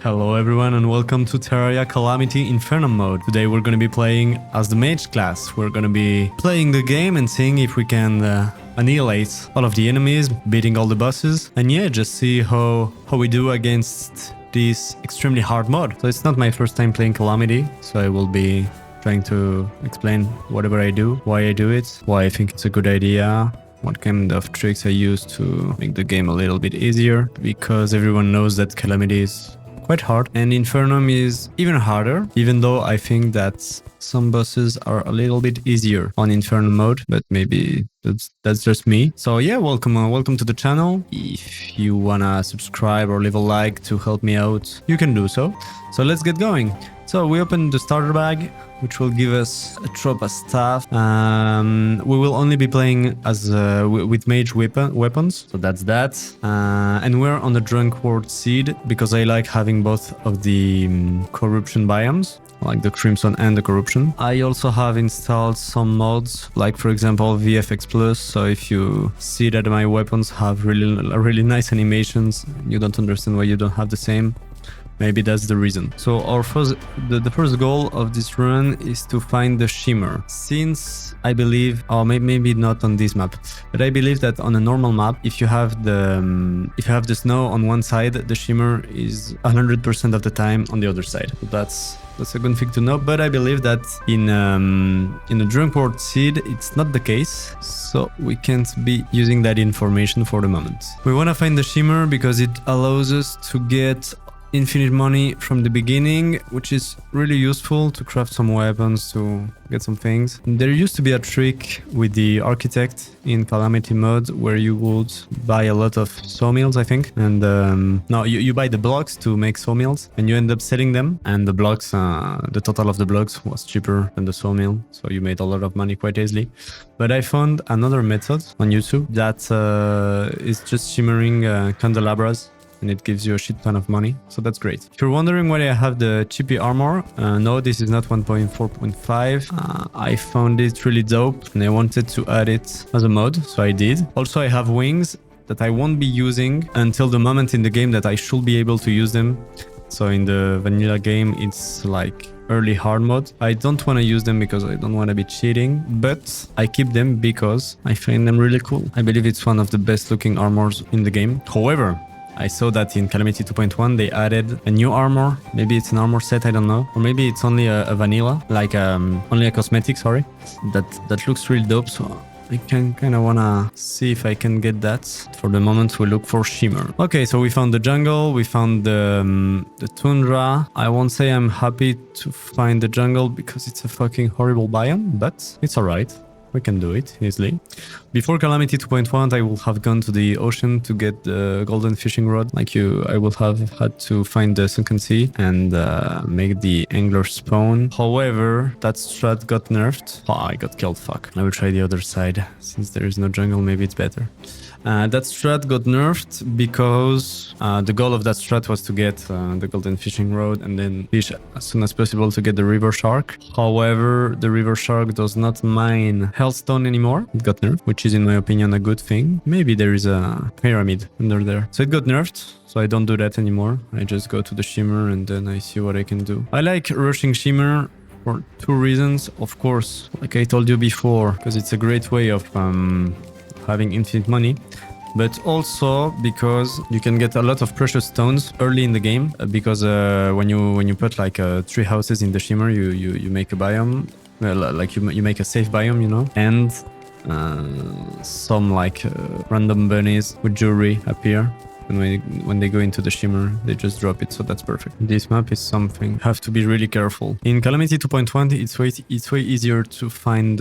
Hello everyone and welcome to Terraria Calamity Infernum Mode. Today we're going to be playing as the Mage class. We're going to be playing the game and seeing if we can annihilate all of the enemies, beating all the bosses, and yeah, just see how we do against this extremely hard mod. So it's not my first time playing Calamity, so I will be trying to explain whatever I do, why I do it, why I think it's a good idea, what kind of tricks I use to make the game a little bit easier, because everyone knows that Calamity is quite hard and Infernum is even harder, even though I think that some bosses are a little bit easier on Infernum mode, but maybe that's just me. So yeah, welcome to the channel. If you wanna subscribe or leave a like to help me out, you can do so. So let's get going. So we opened the starter bag, which will give us a tropa staff. We will only be playing as with mage weapons, so that's that. And we're on the Drunkard Seed because I like having both of the corruption biomes, like the Crimson and the Corruption. I also have installed some mods, like for example VFX Plus. So if you see that my weapons have really nice animations, you don't understand why you don't have the same. Maybe that's the reason. So our the first goal of this run is to find the shimmer. Since I believe, or maybe not on this map, but I believe that on a normal map, if you have the snow on one side, the shimmer is 100% of the time on the other side. So that's a good thing to know. But I believe that in the Drunkard Seed, it's not the case. So we can't be using that information for the moment. We want to find the shimmer because it allows us to get infinite money from the beginning, which is really useful to craft some weapons, to get some things. There used to be a trick with the architect in Calamity mode where you would buy a lot of sawmills, I think, and no, you buy the blocks to make sawmills and you end up selling them, and the blocks, the total of the blocks was cheaper than the sawmill, so you made a lot of money quite easily. But I found another method on YouTube that is just shimmering candelabras, and it gives you a shit ton of money, so that's great. If you're wondering why I have the chippy armor, no, this is not 1.4.5. I found it really dope and I wanted to add it as a mod, so I did. Also, I have wings that I won't be using until the moment in the game that I should be able to use them. So in the vanilla game, it's like early hard mode. I don't want to use them because I don't want to be cheating, but I keep them because I find them really cool. I believe it's one of the best looking armors in the game. However, I saw that in Calamity 2.1 they added a new armor. Maybe it's an armor set, I don't know. Or maybe it's only a vanilla, like only a cosmetic, sorry. That looks really dope, so I kind of wanna see if I can get that. For the moment we look for shimmer. Okay, so we found the jungle, we found the tundra. I won't say I'm happy to find the jungle because it's a fucking horrible biome, but it's alright. We can do it easily. Before Calamity 2.1, I will have gone to the ocean to get the golden fishing rod. Like you, I would have had to find the sunken sea and make the angler spawn. However, that strat got nerfed. Oh, I got killed, fuck. I will try the other side. Since there is no jungle, maybe it's better. That strat got nerfed because the goal of that strat was to get the golden fishing rod and then fish as soon as possible to get the river shark. However, the river shark does not mine hellstone anymore. It got nerfed, which is in my opinion a good thing. Maybe there is a pyramid under there. So it got nerfed. So I don't do that anymore. I just go to the shimmer and then I see what I can do. I like rushing shimmer for two reasons. Of course, like I told you before, because it's a great way of having infinite money, but also because you can get a lot of precious stones early in the game, because when you put like 3 houses in the shimmer, you make a biome, like you make a safe biome, you know, and some like random bunnies with jewelry appear. And when they go into the shimmer, they just drop it, so that's perfect. This map is something. You have to be really careful. In Calamity 2.1, it's way easier to find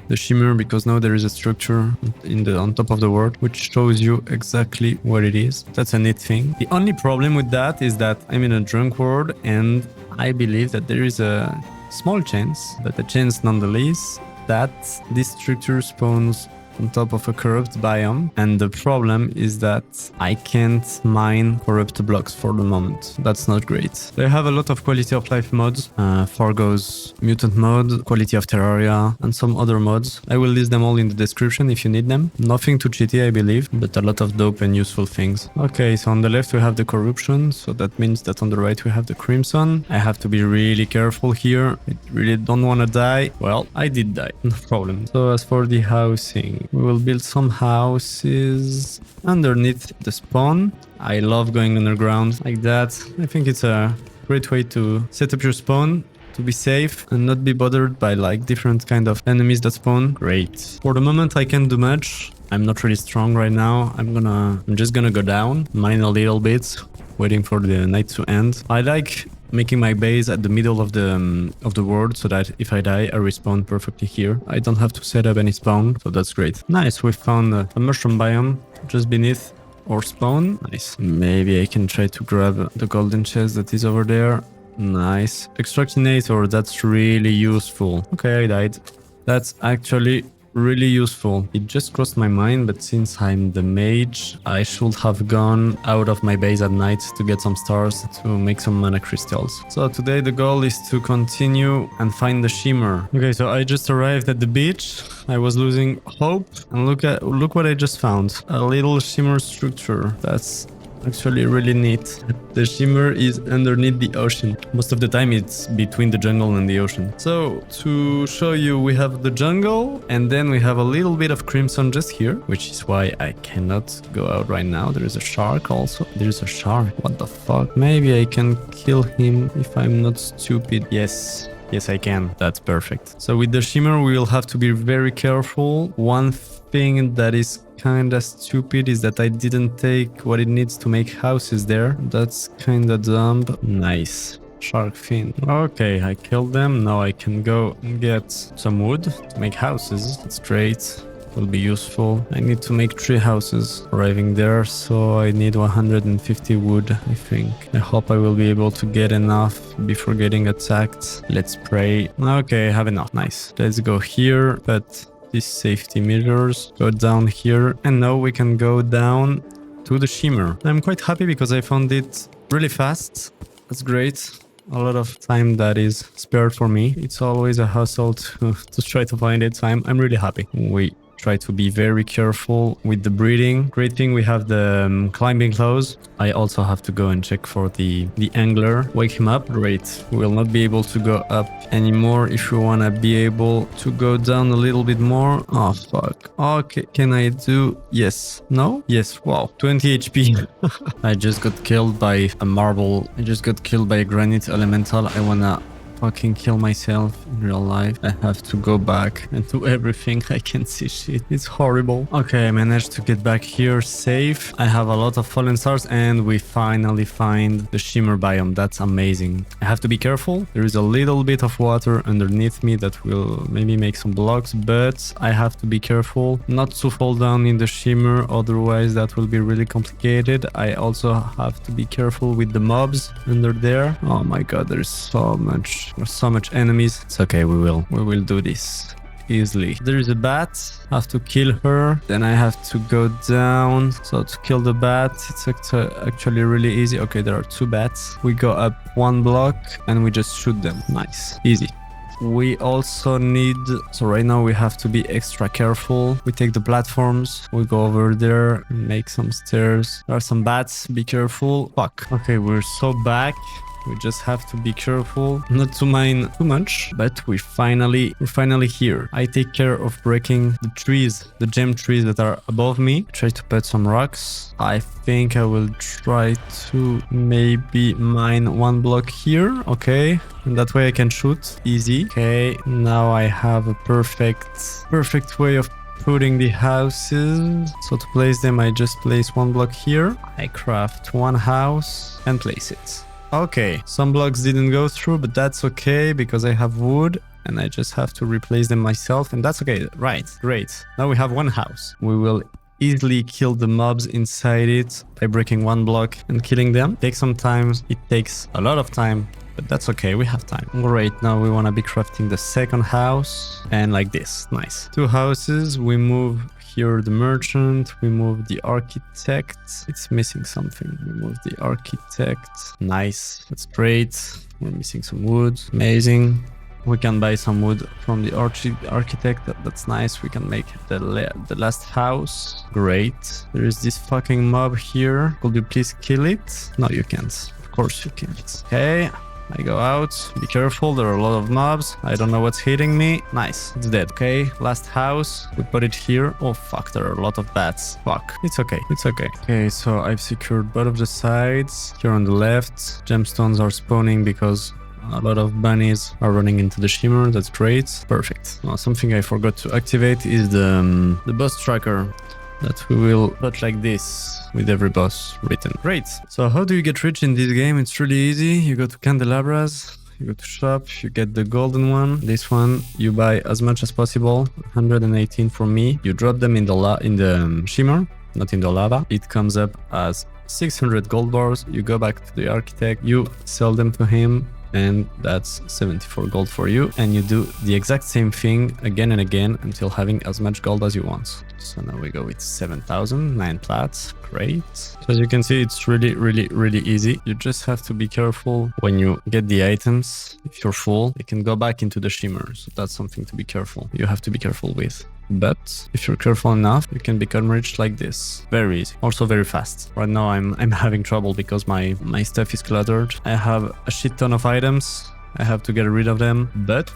the shimmer because now there is a structure on top of the world which shows you exactly what it is. That's a neat thing. The only problem with that is that I'm in a drunk world and I believe that there is a small chance, but a chance nonetheless, that this structure spawns on top of a corrupt biome. And the problem is that I can't mine corrupt blocks for the moment. That's not great. They have a lot of quality of life mods. Fargo's Mutant mode, quality of Terraria, and some other mods. I will list them all in the description if you need them. Nothing too cheaty, I believe, but a lot of dope and useful things. Okay, so on the left we have the corruption, so that means that on the right we have the crimson. I have to be really careful here. I really don't want to die. Well, I did die, no problem. So as for the housing, we will build some houses underneath the spawn. I love going underground like that. I think it's a great way to set up your spawn, to be safe and not be bothered by like different kind of enemies that spawn. Great. For the moment I can't do much. I'm not really strong right now. I'm just gonna go down, mine a little bit, waiting for the night to end. I like making my base at the middle of the world so that if I die, I respawn perfectly here. I don't have to set up any spawn, so that's great. Nice, we found a mushroom biome just beneath our spawn. Nice. Maybe I can try to grab the golden chest that is over there. Nice. Extractinator, that's really useful. Okay, I died. That's actually really useful. It just crossed my mind, but since I'm the mage, I should have gone out of my base at night to get some stars to make some mana crystals. So today the goal is to continue and find the shimmer. Okay, so I just arrived at the beach. I was losing hope, and look what I just found. A little shimmer structure. That's actually really neat. The shimmer is underneath the ocean. Most of the time it's between the jungle and the ocean. So to show you, we have the jungle and then we have a little bit of crimson just here, which is why I cannot go out right now. There is a shark also. There's a shark. What the fuck? Maybe I can kill him if I'm not stupid. Yes. Yes, I can. That's perfect. So with the shimmer, we will have to be very careful. One thing that is kinda stupid is that I didn't take what it needs to make houses there. That's kinda dumb. Nice. Shark fin. Okay, I killed them. Now I can go and get some wood to make houses. That's great. Will be useful. I need to make 3 houses arriving there, so I need 150 wood, I think. I hope I will be able to get enough before getting attacked. Let's pray. Okay, I have enough. Nice. Let's go here, but these safety measures. Go down here, and now we can go down to the shimmer. I'm quite happy because I found it really fast. That's great. A lot of time that is spared for me. It's always a hustle to try to find it, so I'm really happy. We try to be very careful with the breeding. Great thing, we have the climbing claws. I also have to go and check for the angler. Wake him up. Great. We will not be able to go up anymore if we want to be able to go down a little bit more. Oh, fuck. Okay, can I do... Yes. No? Yes. Wow. 20 HP. I just got killed by a marble. I just got killed by a granite elemental. I wanna fucking kill myself in real life. I have to go back and do everything. I can't see shit. It's horrible. Okay, I managed to get back here safe. I have a lot of fallen stars and we finally find the shimmer biome. That's amazing. I have to be careful. There is a little bit of water underneath me that will maybe make some blocks, but I have to be careful not to fall down in the shimmer, otherwise that will be really complicated. I also have to be careful with the mobs under there. Oh my god, there's so much enemies. It's okay, we will do this easily. There is a bat. I have to kill her. Then I have to go down. So to kill the bat, it's actually really easy. Okay, there are 2 bats. We go up 1 block and we just shoot them. Nice. Easy. We also need... So right now we have to be extra careful. We take the platforms. We go over there, make some stairs. There are some bats. Be careful. Fuck. Okay, we're so back. We just have to be careful not to mine too much, but we're finally here. I take care of breaking the trees, the gem trees that are above me. Try to put some rocks. I think I will try to maybe mine 1 block here. Okay, and that way I can shoot. Easy. Okay, now I have a perfect way of putting the houses. So to place them, I just place 1 block here. I craft 1 house and place it. Okay, some blocks didn't go through, but that's okay because I have wood and I just have to replace them myself, and that's okay. Right, great. Now we have 1 house. We will easily kill the mobs inside it by breaking 1 block and killing them. Takes some time. It takes a lot of time, but that's okay. We have time. Great. Now we want to be crafting the 2nd house and like this. Nice. 2 houses. We move here the merchant. We move the architect. It's missing something. We move the architect. Nice. That's great. We're missing some wood. Amazing. We can buy some wood from the architect. That's nice. We can make the last house. Great. There is this fucking mob here. Could you please kill it? No, you can't. Of course you can't. Okay. I go out. Be careful. There are a lot of mobs. I don't know what's hitting me. Nice. It's dead. Okay. Last house. We put it here. Oh, fuck. There are a lot of bats. Fuck. It's okay. It's okay. Okay. So I've secured both of the sides. Here on the left, gemstones are spawning because a lot of bunnies are running into the shimmer. That's great. Perfect. Something I forgot to activate is the boss tracker that we will put like this with every boss written. Great. So how do you get rich in this game? It's really easy. You go to candelabras, you go to shop, you get the golden one. This one you buy as much as possible. 118 for me. You drop them in the shimmer, not in the lava. It comes up as 600 gold bars. You go back to the architect, you sell them to him, and that's 74 gold for you. And you do the exact same thing again and again until having as much gold as you want. So now we go with 7,000, 9 plats. Great. So as you can see, it's really easy. You just have to be careful when you get the items. If you're full, they can go back into the shimmer. So that's something to be careful. You have to be careful with. But if you're careful enough, you can become rich like this. Very easy. Also very fast. Right now I'm having trouble because my stuff is cluttered. I have a shit ton of items. I have to get rid of them. But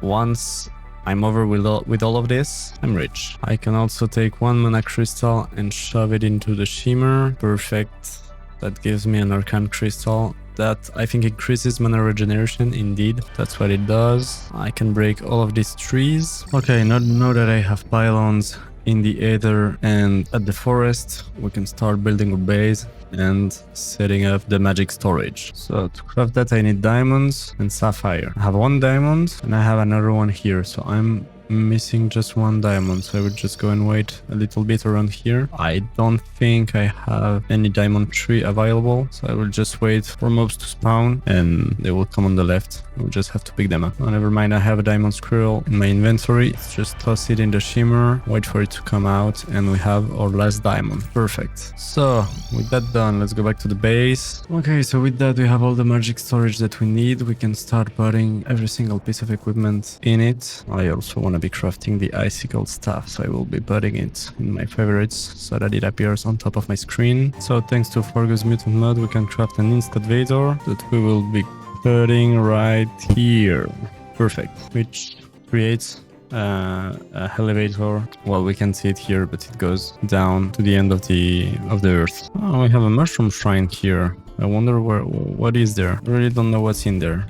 once I'm over with all of this, I'm rich. I can also take one mana crystal and shove it into the shimmer. Perfect. That gives me an arcane crystal. That I think increases mana regeneration. Indeed, that's what it does. I can break all of these trees. Okay, now that I have pylons in the Aether and at the forest, we can start building a base and setting up the magic storage. So to craft that, I need diamonds and sapphire. I have one diamond and I have another one here. So I'm missing just one diamond, so I would just go and wait a little bit around here. I don't think I have any diamond tree available, so I will just wait for mobs to spawn and they will come on the left. We'll just have to pick them up. Oh, never mind, I have a diamond squirrel in my inventory. Let's just toss it in the shimmer, wait for it to come out, and we have our last diamond. Perfect. So with that done, let's go back to the base. Okay, so with that we have all the magic storage that we need. We can start putting every single piece of equipment in it. I also want to be crafting the icicle staff, so I will be putting it in my favorites so that it appears on top of my screen. So thanks to Fargo's Mutant mod, we can craft an Excavator that we will be putting right here. Perfect. Which creates a elevator. Well, we can see it here, but it goes down to the end of the earth. Oh, we have a mushroom shrine here. I wonder what is there. I really don't know what's in there.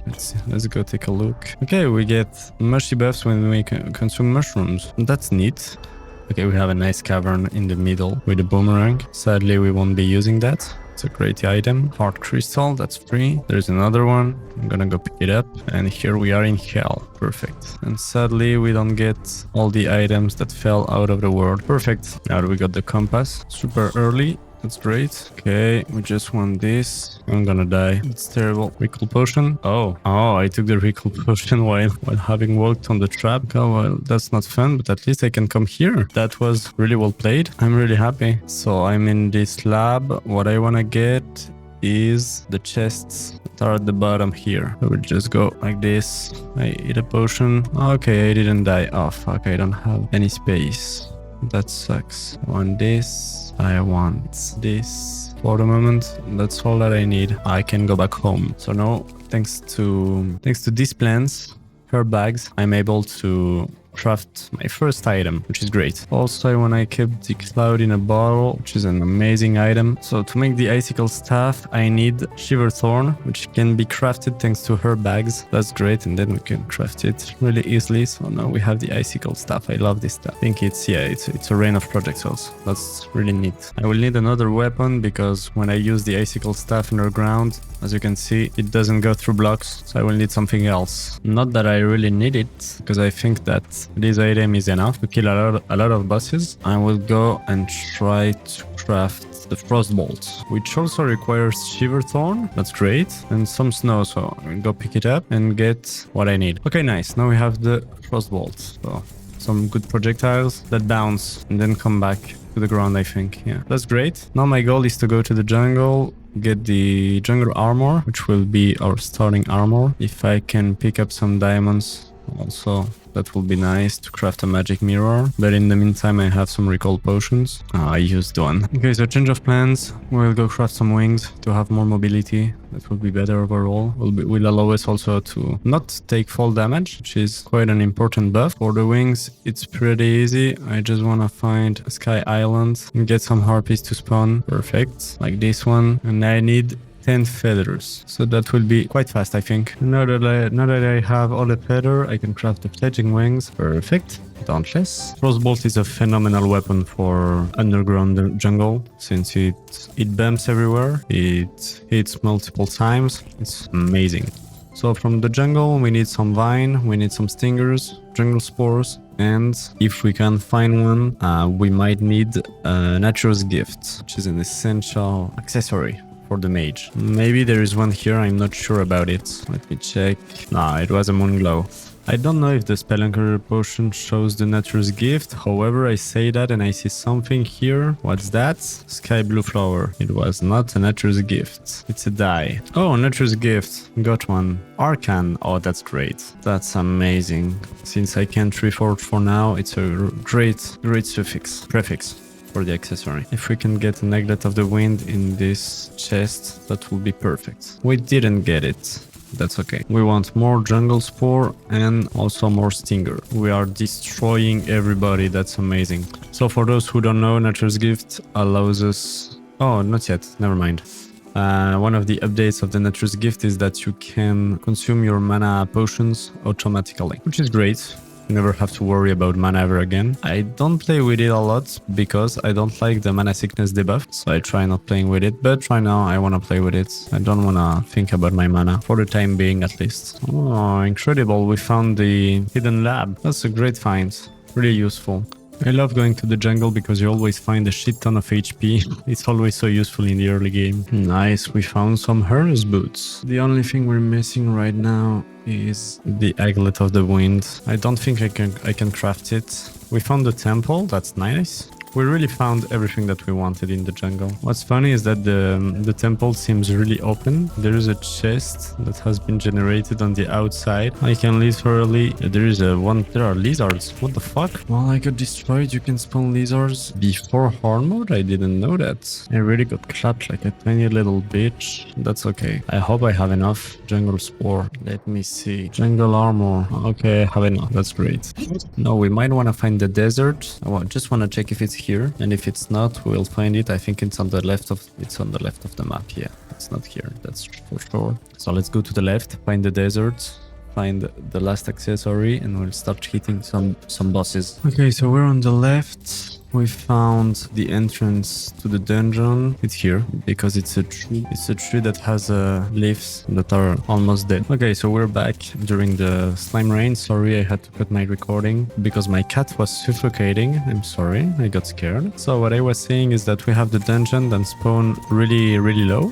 Let's go take a look. Okay, we get mushy buffs when we consume mushrooms. That's neat. Okay, we have a nice cavern in the middle with a boomerang. Sadly, we won't be using that. It's a great item. Heart crystal, that's free. There's another one. I'm gonna go pick it up. And here we are in hell. Perfect. And sadly, we don't get all the items that fell out of the world. Perfect. Now we got the compass. Super early. That's great. Okay, we just want this. I'm gonna die. It's terrible. Recall potion. Oh, I took the recall potion while having walked on the trap. Oh, well, that's not fun, but at least I can come here. That was really well played. I'm really happy. So I'm in this lab. What I wanna get is the chests that are at the bottom here. I will just go like this. I eat a potion. Okay, I didn't die. Oh, fuck, I don't have any space. That sucks. I want this. I want this. For the moment, that's all that I need. I can go back home. So now, thanks to these plants, herb bags, I'm able to craft my first item, which is great. Also, I want to keep the cloud in a bottle, which is an amazing item. So to make the icicle staff, I need shiver thorn, which can be crafted thanks to herb bags. That's great, and then we can craft it really easily. So now we have the icicle staff. I love this stuff. I think it's a rain of projectiles. That's really neat. I will need another weapon because when I use the icicle staff underground, as you can see, it doesn't go through blocks. So I will need something else. Not that I really need it, because I think that this item is enough to kill a lot of bosses. I will go and try to craft the frostbolt, which also requires shiver thorn. That's great. And some snow, so I'll go pick it up and get what I need. Okay, nice. Now we have the frostbolt. So some good projectiles that bounce and then come back to the ground, I think. Yeah, that's great. Now my goal is to go to the jungle, get the jungle armor, which will be our starting armor. If I can pick up some diamonds also, that will be nice to craft a magic mirror. But in the meantime, I have some recall potions. I used one. Okay, so change of plans. We'll go craft some wings to have more mobility. That will be better overall. Will allow us also to not take fall damage, which is quite an important buff. For the wings, it's pretty easy. I just want to find a sky island and get some harpies to spawn. Perfect. Like this one. And I need 10 feathers, so that will be quite fast, I think. Now that I have all the feather, I can craft the fledgling wings. Perfect. Dauntless. Crossbolt is a phenomenal weapon for underground jungle, since it bumps everywhere, it hits multiple times. It's amazing. So from the jungle, we need some vine, we need some stingers, jungle spores, and if we can find one, we might need Nature's Gift, which is an essential accessory for the mage. Maybe there is one here, I'm not sure about it. Let me check. Nah, it was a moon glow. I don't know if the Spelunker potion shows the Nature's Gift. However, I say that and I see something here. What's that? Sky blue flower. It was not a Nature's Gift. It's a dye. Oh, Nature's Gift. Got one. Arcan. Oh, that's great. That's amazing. Since I can't reforge for now, it's a great prefix for the accessory. If we can get an Aglet of the Wind in this chest, that will be perfect. We didn't get it. That's okay. We want more jungle spore and also more stinger. We are destroying everybody. That's amazing. So for those who don't know, Nature's Gift allows us... Oh, not yet. Never mind. One of the updates of the Nature's Gift is that you can consume your mana potions automatically, which is great. You never have to worry about mana ever again. I don't play with it a lot because I don't like the mana sickness debuff, so I try not playing with it, but right now I want to play with it. I don't want to think about my mana, for the time being at least. Oh, incredible, we found the hidden lab. That's a great find, really useful. I love going to the jungle because you always find a shit ton of HP. It's always so useful in the early game. Nice, we found some Hearner's boots. The only thing we're missing right now is the Aglet of the Wind. I don't think I can craft it. We found the temple, that's nice. We really found everything that we wanted in the jungle. What's funny is that the temple seems really open. There is a chest that has been generated on the outside. I can literally... There are lizards. What the fuck? Well, I got destroyed. You can spawn lizards before hard mode? I didn't know that. I really got clapped like a tiny little bitch. That's okay. I hope I have enough jungle spore. Let me see. Jungle armor. Okay, I have enough. That's great. No, we might want to find the desert. I just want to check if it's here, and if it's not, we'll find it. I think it's on the left of the map. Yeah, it's not here, that's for sure. So let's go to the left, find the desert, find the last accessory, and we'll start hitting some bosses. Okay, so we're on the left. We found the entrance to the dungeon. It's here because it's a tree. It's a tree that has leaves that are almost dead. Okay, so we're back during the slime rain. Sorry, I had to cut my recording because my cat was suffocating. I'm sorry, I got scared. So what I was saying is that we have the dungeon that spawn really low.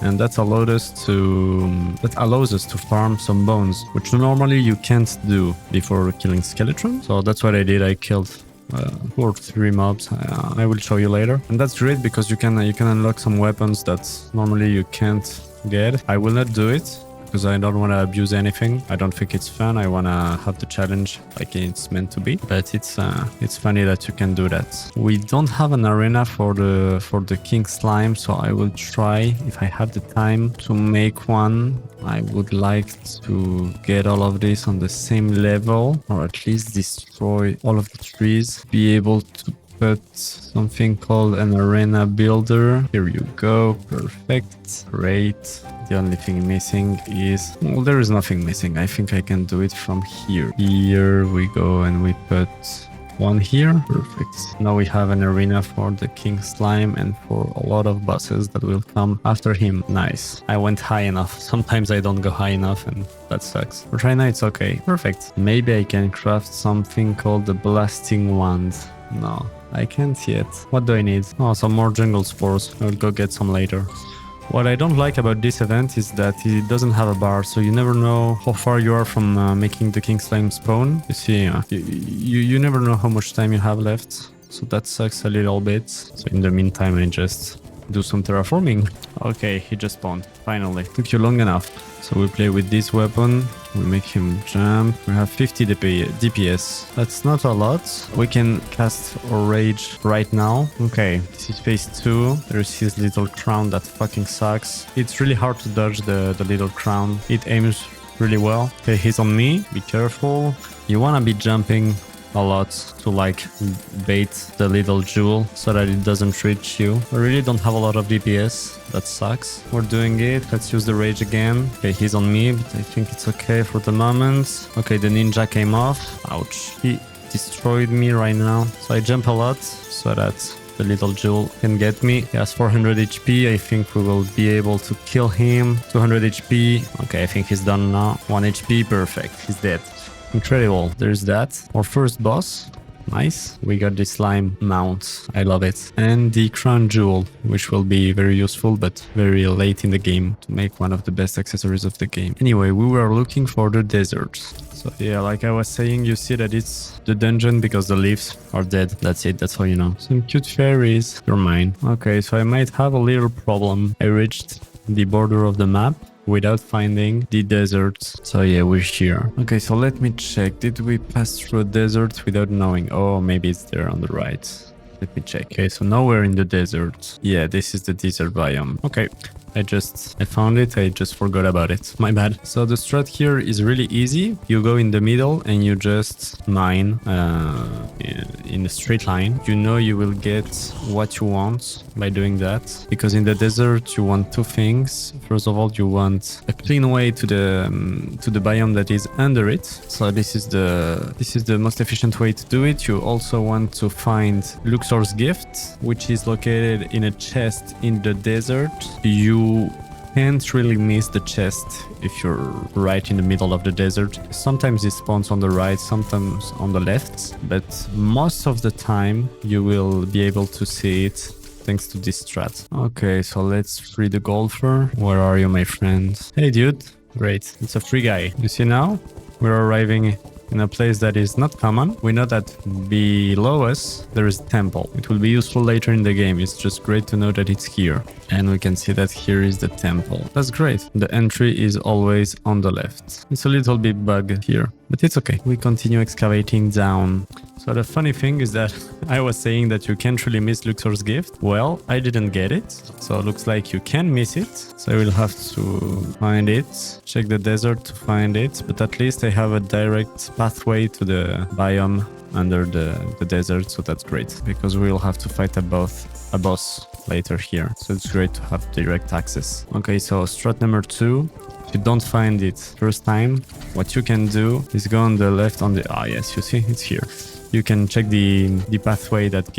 And that allows us to farm some bones, which normally you can't do before killing Skeletron. So that's what I did. I killed 2 or 3 mobs. I will show you later, and that's great because you can unlock some weapons that normally you can't get. I will not do it because I don't want to abuse anything. I don't think it's fun. I want to have the challenge like it's meant to be, but it's funny that you can do that. We don't have an arena for the king slime, so I will try, if I have the time, to make one. I would like to get all of this on the same level, or at least destroy all of the trees, be able to put something called an arena builder. Here you go. Perfect. Great. The only thing missing is... Well, there is nothing missing. I think I can do it from here. Here we go, and we put one here. Perfect. Now we have an arena for the king slime and for a lot of bosses that will come after him. Nice. I went high enough. Sometimes I don't go high enough, and that sucks. But right now it's okay. Perfect. Maybe I can craft something called the blasting wand. No, I can't yet. What do I need? Oh, some more jungle spores. I'll go get some later. What I don't like about this event is that it doesn't have a bar, so you never know how far you are from making the King Slime spawn. You see, you never know how much time you have left, so that sucks a little bit. So in the meantime, I just do some terraforming. Okay, he just spawned. Finally. Took you long enough. So we play with this weapon. We make him jump. We have 50 DPS. That's not a lot. We can cast our rage right now. Okay, this is phase 2. There's his little crown that fucking sucks. It's really hard to dodge the little crown. It aims really well. Okay, he's on me. Be careful. You wanna be jumping a lot to like bait the little jewel so that it doesn't reach you. I really don't have a lot of DPS. That sucks. We're doing it. Let's use the rage again. Okay, he's on me, but I think it's okay for the moment. Okay, the ninja came off. Ouch. He destroyed me right now. So I jump a lot so that the little jewel can get me. He has 400 HP. I think we will be able to kill him. 200 HP. Okay, I think he's done now. 1 HP. Perfect. He's dead. Incredible. There's that. Our first boss. Nice. We got the slime mount. I love it. And the crown jewel, which will be very useful, but very late in the game to make one of the best accessories of the game. Anyway, we were looking for the desert. So yeah, like I was saying, you see that it's the dungeon because the leaves are dead. That's it. That's all you know. Some cute fairies. You're mine. Okay, so I might have a little problem. I reached the border of the map without finding the desert. So yeah, we're here. Okay, so let me check. Did we pass through a desert without knowing? Oh, maybe it's there on the right. Let me check. Okay, so now we're in the desert. Yeah, this is the desert biome. Okay. I found it, I just forgot about it. My bad. So the strat here is really easy. You go in the middle and you just mine in a straight line. You know you will get what you want by doing that. Because in the desert you want two things. First of all, you want a clean way to the biome that is under it. So this is the most efficient way to do it. You also want to find Luxor's gift, which is located in a chest in the desert. You can't really miss the chest if you're right in the middle of the desert. Sometimes it spawns on the right, sometimes on the left, but most of the time you will be able to see it thanks to this strat. Okay, so let's free the golfer. Where are you, my friend? Hey, dude. Great. It's a free guy. You see now? We're arriving in a place that is not common. We know that below us there is a temple. It will be useful later in the game. It's just great to know that it's here. And we can see that here is the temple. That's great. The entry is always on the left. It's a little bit bug here, but it's okay. We continue excavating down. So the funny thing is that I was saying that you can't really miss Luxor's gift. Well, I didn't get it. So it looks like you can miss it. So I will have to find it. Check the desert to find it. But at least I have a direct pathway to the biome under the desert. So that's great. Because we will have to fight a boss later here. So it's great to have direct access. Okay, so strat number 2. If you don't find it first time, what you can do is go on the left on the... Ah, yes, you see, it's here. You can check the pathway that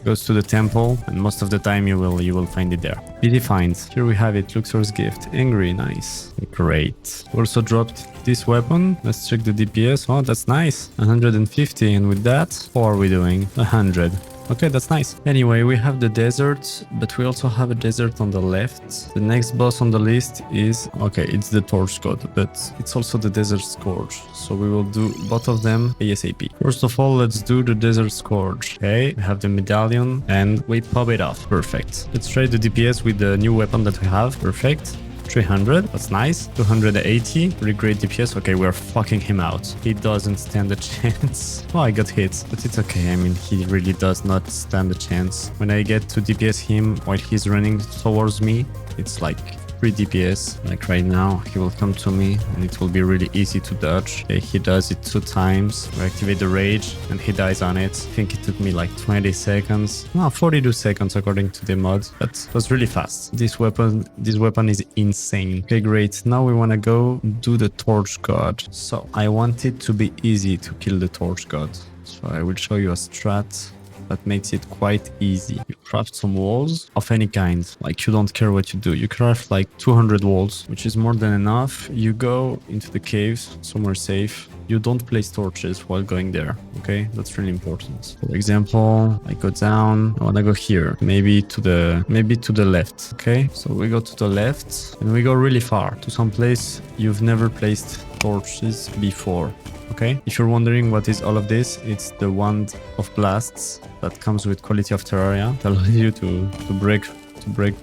goes to the temple, and most of the time you will find it there. PD finds. Here we have it. Luxor's gift. Angry. Nice. Great. Also dropped this weapon. Let's check the DPS. Oh, that's nice. 150. And with that, how are we doing? 100. Okay, that's nice. Anyway, we have the desert, but we also have a desert on the left. The next boss on the list is... Okay, it's the Torch God, but it's also the Desert Scourge. So we will do both of them ASAP. First of all, let's do the Desert Scourge. Okay, we have the medallion and we pop it off. Perfect. Let's try the DPS with the new weapon that we have. Perfect. 300, that's nice. 280, pretty great DPS. Okay, we're fucking him out. He doesn't stand a chance. Oh, I got hit, but it's okay. I mean, he really does not stand a chance. When I get to DPS him while he's running towards me, it's like 3 DPS. Like right now, he will come to me and it will be really easy to dodge. Okay, he does it 2 times. We activate the rage and he dies on it. I think it took me like 20 seconds. No, 42 seconds according to the mod, but it was really fast. This weapon is insane. Okay, great. Now we want to go do the Torch God. So I want it to be easy to kill the Torch God. So I will show you a strat. that makes it quite easy. You craft some walls of any kind, like you don't care what you do. You craft like 200 walls, which is more than enough. You go into the caves, somewhere safe. You don't place torches while going there, okay? That's really important. For example, I go down, I wanna go here, maybe to the left, okay? So we go to the left and we go really far to some place you've never placed torches before, okay? If you're wondering what is all of this, it's the wand of blasts that comes with quality of Terraria. It allows you to break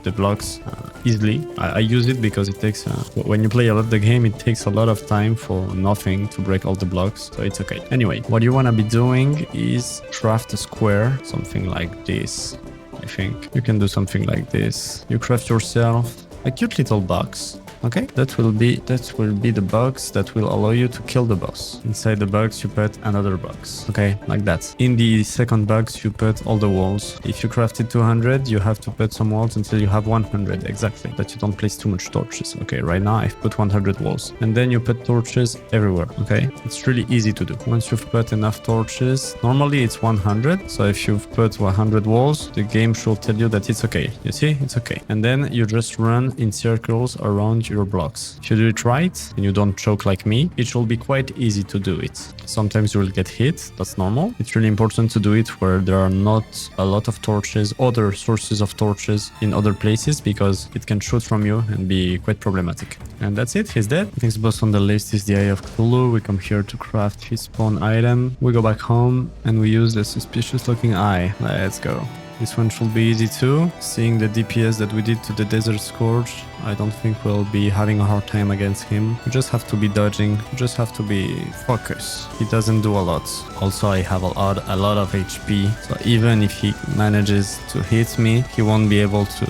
the blocks easily. I use it because it takes when you play a lot the game, it takes a lot of time for nothing to break all the blocks, so it's okay. Anyway, what you want to be doing is craft a square, something like this. I think you can do something like this. You craft yourself a cute little box. Okay, that will be the box that will allow you to kill the boss. Inside the box you put another box. Okay, like that. In the second box you put all the walls. If you crafted 200, you have to put some walls until you have 100 exactly, that you don't place too much torches. Okay, right now I've put 100 walls, and then you put torches everywhere. Okay, it's really easy to do. Once you've put enough torches, normally it's 100, so if you've put 100 walls, the game should tell you that it's okay. You see, it's okay. And then you just run in circles around your blocks. If you do it right and you don't choke like me, it will be quite easy to do it. Sometimes you will get hit, that's normal. It's really important to do it where there are not a lot of torches, other sources of torches in other places, because it can shoot from you and be quite problematic. And that's it, he's dead. Next boss on the list is the Eye of Cthulhu. We come here to craft his spawn item. We go back home and we use the suspicious looking eye. Let's go. This one should be easy too. Seeing the DPS that we did to the Desert Scourge, I don't think we'll be having a hard time against him. We just have to be dodging, we just have to be focused. He doesn't do a lot. Also, I have a lot of HP, so even if he manages to hit me, he won't be able to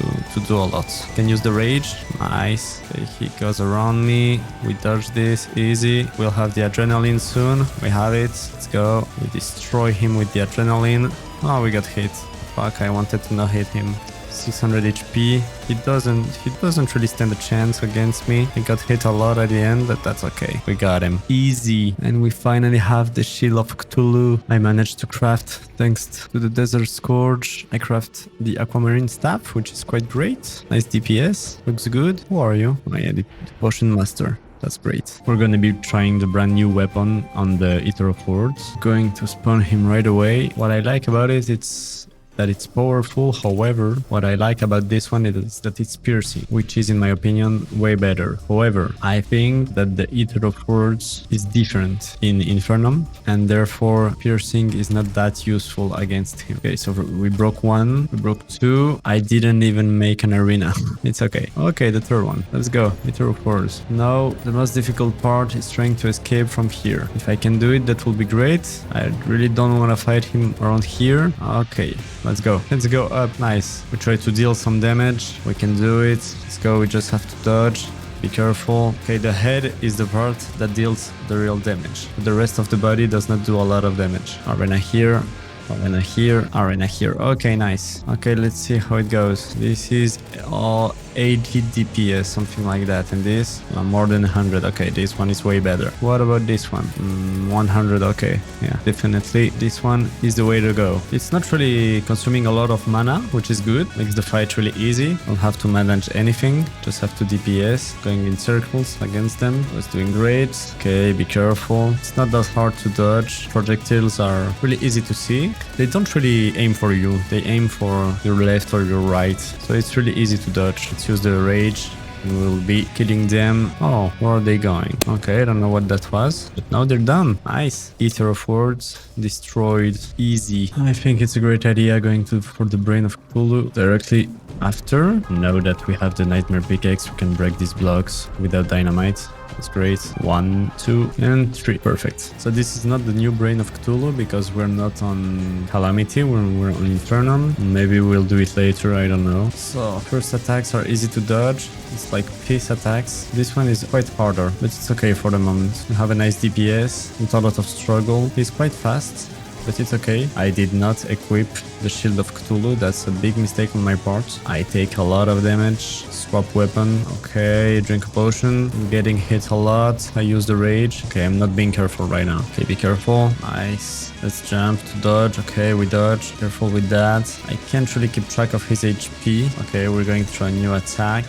do a lot. Can use the rage. Nice. Okay, he goes around me. We dodge this, easy. We'll have the adrenaline soon. We have it. Let's go. We destroy him with the adrenaline. Oh, we got hit. Fuck, I wanted to not hit him. 600 HP. He doesn't really stand a chance against me. He got hit a lot at the end, but that's okay. We got him. Easy. And we finally have the Shield of Cthulhu. I managed to craft, thanks to the Desert Scourge. I craft the Aquamarine Staff, which is quite great. Nice DPS. Looks good. Who are you? Oh yeah, the Potion Master. That's great. We're gonna be trying the brand new weapon on the Eater of Worlds. Going to spawn him right away. What I like about it, it's that it's powerful. However, what I like about this one is that it's piercing, which is in my opinion way better. However, I think that the Eater of Worlds is different in Infernum, and therefore piercing is not that useful against him. Okay, so we broke one, we broke two. I didn't even make an arena. It's okay. Okay, the third one. Let's go. Eater of Worlds. Now, the most difficult part is trying to escape from here. If I can do it, that will be great. I really don't want to fight him around here. Okay. Let's go. Let's go up. Nice. We try to deal some damage. We can do it. Let's go. We just have to dodge. Be careful. Okay, the head is the part that deals the real damage. The rest of the body does not do a lot of damage. Arena here. Arena here. Arena here. Okay, nice. Okay, let's see how it goes. This is all 80 DPS, something like that. And this, more than 100. Okay, this one is way better. What about this one? 100. Okay, yeah, definitely. This one is the way to go. It's not really consuming a lot of mana, which is good. Makes the fight really easy. Don't have to manage anything. Just have to DPS. Going in circles against them. Was doing great. Okay, be careful. It's not that hard to dodge. Projectiles are really easy to see. They don't really aim for you. They aim for your left or your right. So it's really easy to dodge. Let's use the rage. We'll be killing them. Oh, where are they going? Okay, I don't know what that was, but now they're done. Nice. Eater of Worlds destroyed. Easy. I think it's a great idea going for the Brain of Cthulhu directly after. Now that we have the Nightmare Pickaxe, we can break these blocks without dynamite. That's great. 1, 2, and 3. Perfect. So this is not the new Brain of Cthulhu because we're not on Calamity, we're on Infernum. Maybe we'll do it later, I don't know. So first attacks are easy to dodge. It's like piece attacks. This one is quite harder, but it's okay for the moment. We have a nice DPS, not a lot of struggle. He's quite fast. but it's okay. I did not equip the Shield of Cthulhu. That's a big mistake on my part. I take a lot of damage. Swap weapon. Okay, drink a potion. I'm getting hit a lot. I use the rage. Okay, I'm not being careful right now. Okay, be careful. Nice. Let's jump to dodge. Okay, we dodge. Careful with that. I can't really keep track of his HP. Okay, we're going to try a new attack.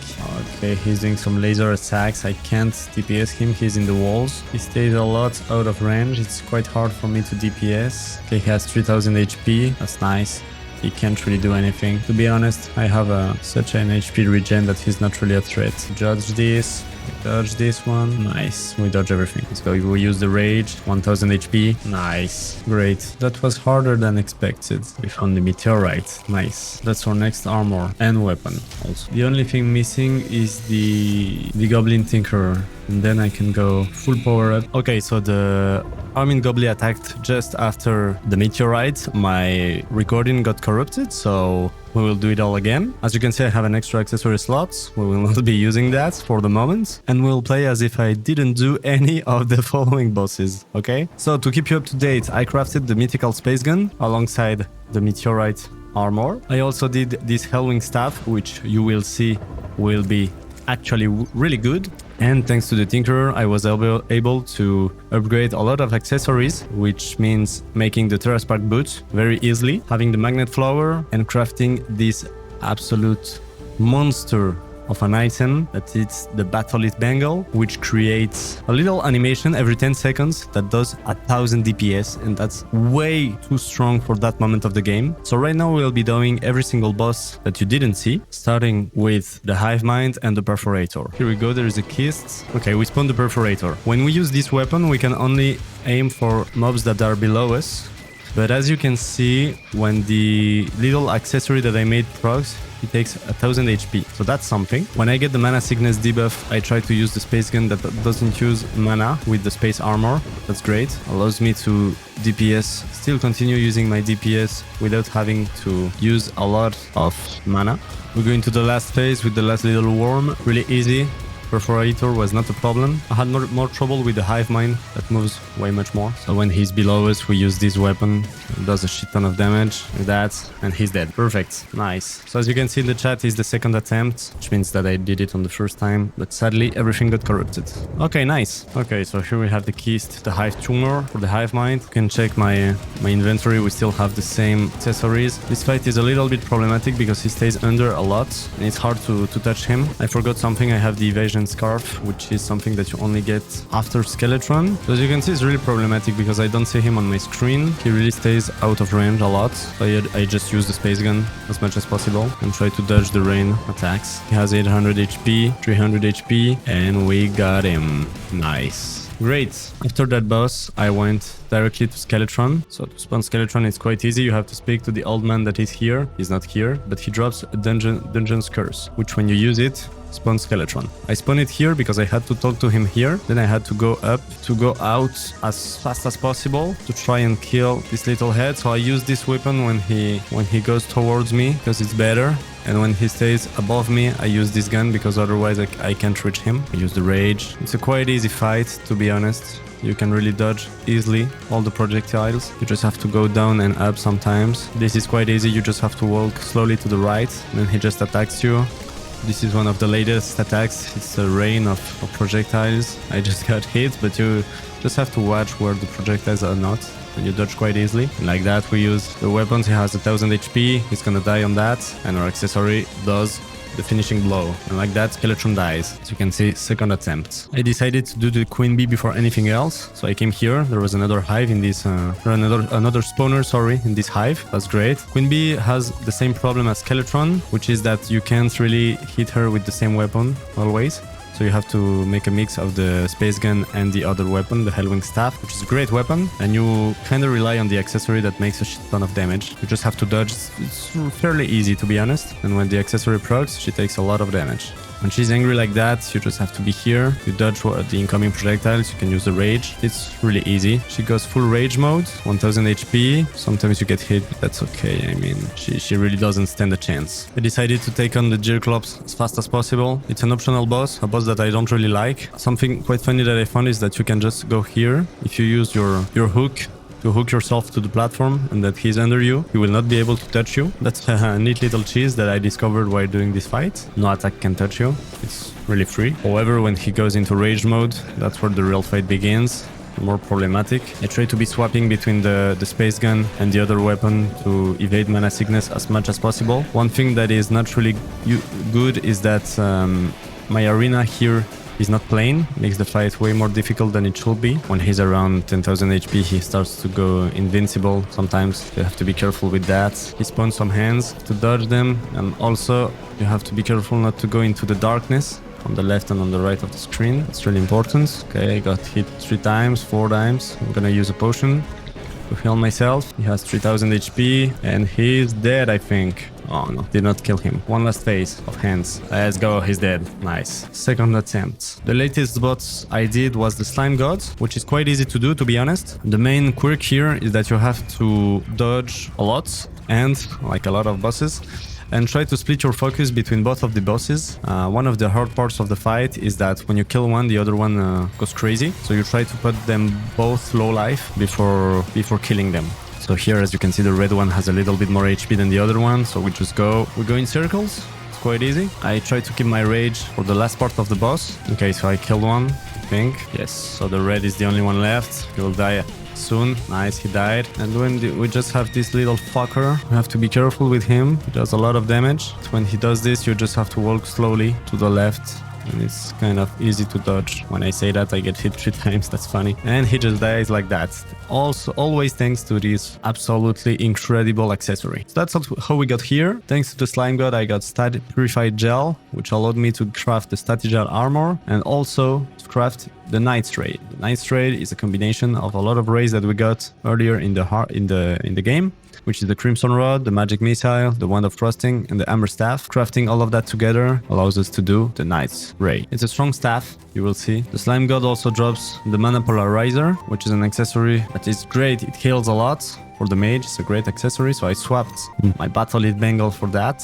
Okay, he's doing some laser attacks. I can't DPS him. He's in the walls. He stays a lot out of range. It's quite hard for me to DPS. Okay, he has 3000 HP. That's nice. He can't really do anything. To be honest, I have such an HP regen that he's not really a threat. Judge this. Dodge this one. Nice. We dodge everything. Let's go. We use the rage. 1000 HP. Nice. Great. That was harder than expected. We found the meteorite. Nice. That's our next armor and weapon also. The only thing missing is the goblin tinkerer. And then I can go full power up. Okay, so the Armin Goblin attacked just after the meteorite. My recording got corrupted, so we will do it all again. As you can see, I have an extra accessory slot. We will not be using that for the moment. And we'll play as if I didn't do any of the following bosses, okay? So to keep you up to date, I crafted the mythical space gun alongside the meteorite armor. I also did this Hellwing staff, which you will see will be actually really good. And thanks to the Tinkerer, I was able to upgrade a lot of accessories, which means making the Terraspark boot very easily, having the magnet flower, and crafting this absolute monster of an item that is the Batholith Bangle, which creates a little animation every 10 seconds that does 1000 DPS, and that's way too strong for that moment of the game. So right now we'll be doing every single boss that you didn't see, starting with the Hive Mind and the Perforator. Here we go, there is a Kist. Okay, we spawned the Perforator. When we use this weapon, we can only aim for mobs that are below us. But as you can see, when the little accessory that I made procs, it takes 1000 HP, so that's something. When I get the mana sickness debuff, I try to use the space gun that doesn't use mana with the space armor. That's great. Allows me to DPS, still continue using my DPS without having to use a lot of mana. We're going to the last phase with the last little worm. Really easy. Perforator was not a problem. I had more trouble with the Hive Mind that moves way much more. So when he's below us, we use this weapon. It does a shit ton of damage with that, and he's dead. Perfect. Nice. So as you can see in the chat, is the second attempt, which means that I did it on the first time, but sadly everything got corrupted. Okay, nice. Okay, so here we have the keys to the Hive Tumor for the Hive Mind. You can check my inventory. We still have the same accessories. This fight is a little bit problematic because he stays under a lot, and it's hard to touch him. I forgot something. I have the evasion scarf, which is something that you only get after Skeletron. So as you can see, it's really problematic because I don't see him on my screen. He really stays out of range a lot. So I just use the space gun as much as possible and try to dodge the rain attacks. He has 800 HP, 300 HP, and we got him. Nice. Great. After that boss, I went directly to Skeletron. So to spawn Skeletron, it's quite easy. You have to speak to the old man that is here. He's not here, but he drops a dungeon's curse, which when you use it, spawn Skeletron. I spawned it here because I had to talk to him here. Then I had to go up to go out as fast as possible to try and kill this little head. So I use this weapon when he goes towards me because it's better. And when he stays above me, I use this gun because otherwise I can't reach him. I use the rage. It's a quite easy fight, to be honest. You can really dodge easily all the projectiles. You just have to go down and up sometimes. This is quite easy. You just have to walk slowly to the right. And then he just attacks you. This is one of the latest attacks. It's a rain of projectiles. I just got hit, but you just have to watch where the projectiles are not. And you dodge quite easily. And like that, we use the weapons. He has 1000 HP. He's gonna die on that. And our accessory does the finishing blow. And like that, Skeletron dies. As you can see, second attempt. I decided to do the Queen Bee before anything else. So I came here. There was another hive in this, another spawner, sorry, in this hive. That's great. Queen Bee has the same problem as Skeletron, which is that you can't really hit her with the same weapon always. So you have to make a mix of the space gun and the other weapon, the Hellwing Staff, which is a great weapon. And you kind of rely on the accessory that makes a shit ton of damage. You just have to dodge. It's fairly easy, to be honest. And when the accessory procs, she takes a lot of damage. When she's angry like that, you just have to be here. You dodge the incoming projectiles. You can use the rage. It's really easy. She goes full rage mode, 1000 HP. Sometimes you get hit, but that's okay. I mean, she really doesn't stand a chance. I decided to take on the Gearclops as fast as possible. It's an optional boss, a boss that I don't really like. Something quite funny that I found is that you can just go here. If you use your hook to hook yourself to the platform and that he's under you. He will not be able to touch you. That's a neat little cheese that I discovered while doing this fight. No attack can touch you. It's really free. However, when he goes into rage mode, that's where the real fight begins. More problematic. I try to be swapping between the space gun and the other weapon to evade mana sickness as much as possible. One thing that is not really good is that my arena here is not plain. Makes the fight way more difficult than it should be. When he's around 10,000 HP, he starts to go invincible. Sometimes you have to be careful with that. He spawns some hands to dodge them, and also you have to be careful not to go into the darkness on the left and on the right of the screen. It's really important. Okay, I got hit 3 times, 4 times. I'm gonna use a potion to heal myself. He has 3000 HP and he's dead, I think. Oh no, did not kill him. One last phase of hands. Let's go, he's dead. Nice. Second attempt. The latest boss I did was the Slime God, which is quite easy to do, to be honest. The main quirk here is that you have to dodge a lot, and like a lot of bosses, and try to split your focus between both of the bosses. One of the hard parts of the fight is that when you kill one, the other one goes crazy. So you try to put them both low life before killing them. So here, as you can see, the red one has a little bit more HP than the other one. So we go in circles. It's quite easy. I try to keep my rage for the last part of the boss. Okay, so I killed one, I think. Yes, so the red is the only one left. He will die soon. Nice, he died. And when we just have this little fucker, you have to be careful with him. He does a lot of damage. When he does this, you just have to walk slowly to the left, and it's kind of easy to dodge. When I say that, I get hit 3 times. That's funny. And he just dies like that. Also, always thanks to this absolutely incredible accessory. So that's how we got here. Thanks to the Slime God, I got Purified Gel, which allowed me to craft the Statigel armor, and also to craft the Knight's Raid. The Knight's Raid is a combination of a lot of raids that we got earlier in the game, which is the Crimson Rod, the Magic Missile, the Wand of Trusting, and the Hammer Staff. Crafting all of that together allows us to do the Knight's Raid. It's a strong staff, you will see. The Slime God also drops the Mana Polarizer, which is an accessory that is great. It heals a lot. For the Mage, it's a great accessory, so I swapped my Battle Lead Bangle for that.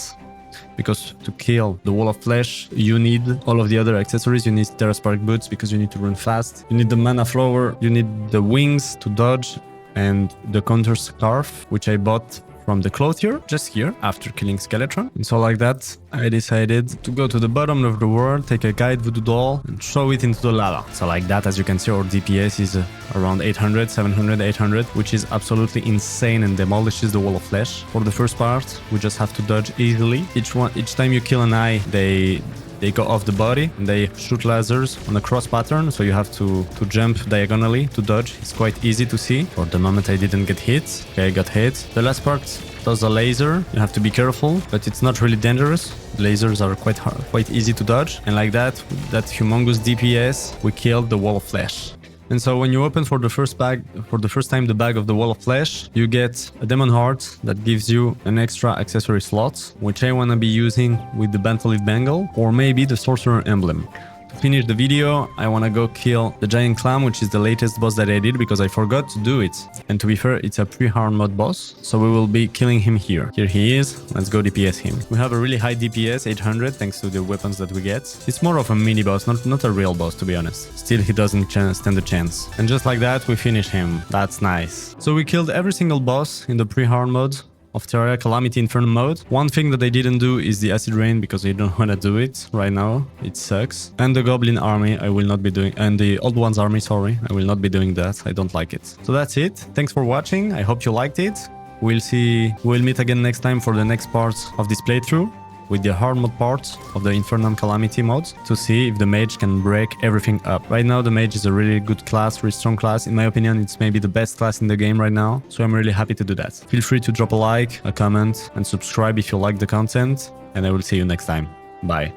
Because to kill the Wall of Flesh, you need all of the other accessories. You need Terra Spark Boots because you need to run fast. You need the Mana Flower, you need the Wings to dodge, and the Counter Scarf, which I bought from the clothier just here after killing Skeletron. And so like that, I decided to go to the bottom of the world, take a Guide Voodoo Doll, and throw it into the lava. So like that, as you can see, our DPS is around 800, 700, 800, which is absolutely insane and demolishes the Wall of Flesh. For the first part, we just have to dodge easily. Each time you kill an eye, they go off the body and they shoot lasers on a cross pattern, so you have to jump diagonally to dodge. It's quite easy to see. For the moment I didn't get hit. Okay, I got hit. The last part does a laser. You have to be careful, but it's not really dangerous. Lasers are quite easy to dodge. And like that humongous DPS, we killed the Wall of Flesh. And so when you open for the first time the bag of the Wall of Flesh, you get a Demon Heart that gives you an extra accessory slot, which I want to be using with the Battle Lead Bangle or maybe the Sorcerer Emblem. To finish the video, I want to go kill the Giant Clam, which is the latest boss that I did because I forgot to do it. And to be fair, it's a Pre-Hardmode boss, so we will be killing him here. Here he is. Let's go DPS him. We have a really high DPS, 800, thanks to the weapons that we get. It's more of a mini boss, not a real boss, to be honest. Still, he doesn't stand a chance. And just like that, we finish him. That's nice. So we killed every single boss in the Pre-Hardmode of Terraria Calamity Infernum Mode. One thing that I didn't do is the Acid Rain because I don't want to do it right now. It sucks. And the Goblin Army I will not be doing, and the Old Ones Army, sorry, I will not be doing that. I don't like it. So that's it. Thanks for watching. I hope you liked it. We'll meet again next time for the next part of this playthrough with the hard mode part of the Infernum Calamity mode to see if the Mage can break everything up. Right now, the Mage is a really good class, really strong class. In my opinion, it's maybe the best class in the game right now, so I'm really happy to do that. Feel free to drop a like, a comment, and subscribe if you like the content, and I will see you next time. Bye.